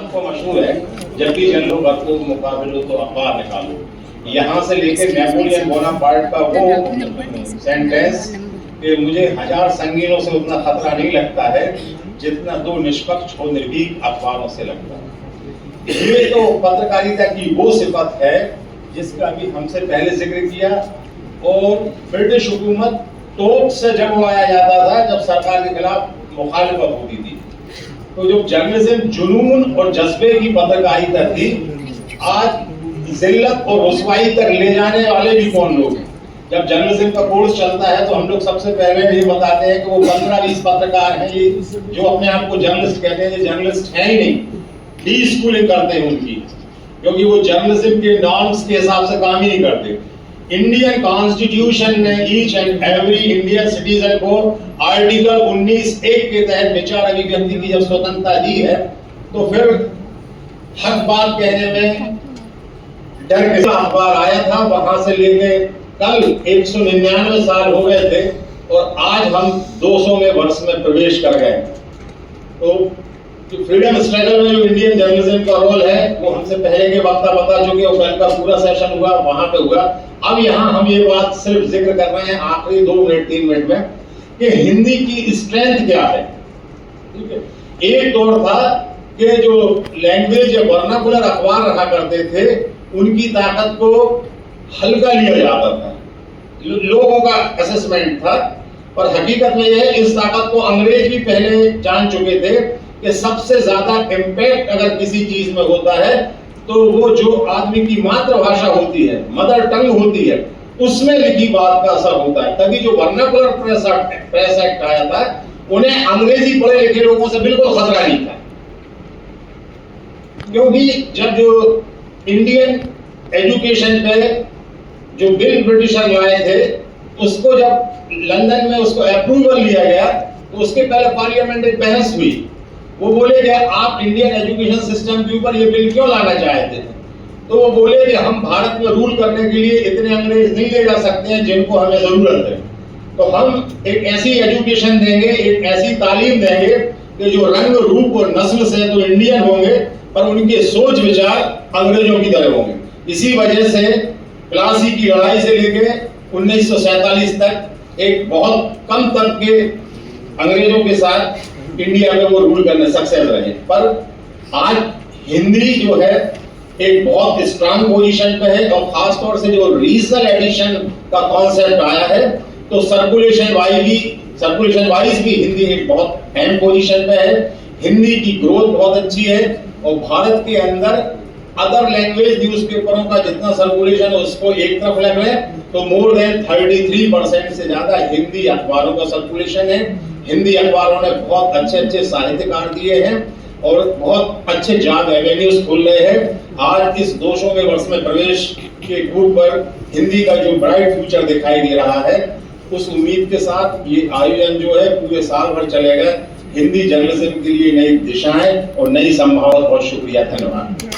आपको मशहूर है, जब भी जंग हो वक्त हो मुकाबले तो अखबार निकालो। यहाँ से लेकर नेपोलियन बोनापार्ट का वो सेंटेंस कि मुझे 1000 संगीनों से उतना खतरा नहीं लगता है जितना 2 निष्पक्ष और निर्भीक अखबारों से लगता है। ये तो पत्रकारिता की वो सिफत है जिसका भी हमसे पहले जिक्र किया। और ब्रिटिश हुकूमत तोप से जब उड़ाया जाता था जब सरकार के खिलाफ मुखालिफत होती थी। तो जो जर्नलिज्म जुनून और जज्बे की पत्रकारिता थी, आज जिल्लत और रुसवाई तक ले जाने वाले भी कौन लोग हैं। जब जर्नलिज्म का कोर्स चलता है तो हम लोग सबसे पहले ये बताते हैं कि वो 15-20 पत्रकार हैं ये जो अपने आप को जर्नलिस्ट कहते हैं, ये जर्नलिस्ट हैं ही नहीं, डी स्कूलिंग करते हैं उनकी, क्योंकि वो जर्नलिज्म के नॉर्म्स के हिसाब से काम ही नहीं करते। इंडियन कॉन्स्टिट्यूशन ने each and every Indian citizen को आर्टिकल 19(1) के तहत विचार अभिव्यक्ति की जब स्वतंत्रता दी है तो फिर हक बात कहने में डर के साथ अखबार आया था। वहां से लेके कल 199 साल हो गए थे और आज हम 200वें वर्ष में प्रवेश कर गए। तो फ्रीडम स्ट्रगल में जो इंडियन जर्नलिज्म का रोल है वो हमसे पहले के वक्ता बता चुके और कल का पूरा सेशन हुआ वहां पे हुआ। अब यहाँ हम ये बात सिर्फ जिक्र कर रहे हैं आखिरी 2 मिनट 3 मिनट में कि हिंदी की स्ट्रेंथ क्या है। ठीक है, एक दौर था कि जो लैंग्वेज या वर्नाकुलर अखबार रखा करते थे उनकी ताकत को हल्का लिया जाता था, लोगों का असेसमेंट था। और हकीकत में यह इस ताकत को अंग्रेज भी पहले जान चुके थे कि सबसे ज्यादा इम्पैक्ट अगर किसी चीज में होता है तो वो जो आदमी की मातृभाषा होती है, मदर टंग होती है, उसमें लिखी बात का असर होता है। तभी जो वर्नाकुलर प्रेस एक्ट आया था उन्हें अंग्रेजी पढ़े लिखे लोगों से बिल्कुल खतरा नहीं था, क्योंकि जब जो इंडियन एजुकेशन पे जो बिल ब्रिटिशर लाए थे उसको जब लंदन में उसको अप्रूवल लिया गया तो उसके पहले पार्लियामेंट में बहस हुई। वो बोले कि आप इंडियन एजुकेशन सिस्टम के ऊपर ये बिल क्यों लाना चाहते थे। तो वो बोले कि हम भारत में रूल करने के लिए इतने अंग्रेज नहीं ले जा सकते हैं जिनको हमें जरूरत है। तो हम एक ऐसी एजुकेशन देंगे, एक ऐसी तालीम देंगे कि जो रंग रूप और नस्ल से तो इंडियन होंगे पर उनके सोच विचार अंग्रेजों की तरह होंगे। इसी वजह से प्लासी की लड़ाई से लेकर 1947 तक एक बहुत कम तक के अंग्रेजों के साथ इंडिया में वो रूल करने सक्सेस रहे। पर आज हिंदी जो है एक बहुत स्ट्रांग पोजीशन पे है और खास तौर से जो रीजनल एडिशन का कॉन्सेप्ट आया है तो सर्कुलेशन वाइज भी हिंदी एक बहुत अहम पोजीशन पे है। हिंदी की ग्रोथ बहुत अच्छी है और भारत के अंदर अदर लैंग्वेज न्यूज़पेपरों का जितना सर्कुलेशन उसको एक तरफ लग रहा है तो मोर देन 33% से ज्यादा हिंदी अखबारों का सर्कुलेशन है। हिंदी अखबारों ने बहुत अच्छे साहित्यकार दिए हैं और बहुत अच्छे जॉब एवेन्यूज खुल रहे हैं। आज इस 200वें वर्ष में प्रवेश के रूप पर हिंदी का जो ब्राइट फ्यूचर दिखाई दे रहा है, उस उम्मीद के साथ ये आयोजन जो है पूरे साल भर चलेगा। हिंदी जर्नलिज्म के लिए नई दिशाएं और नई संभावना। बहुत शुक्रिया, धन्यवाद।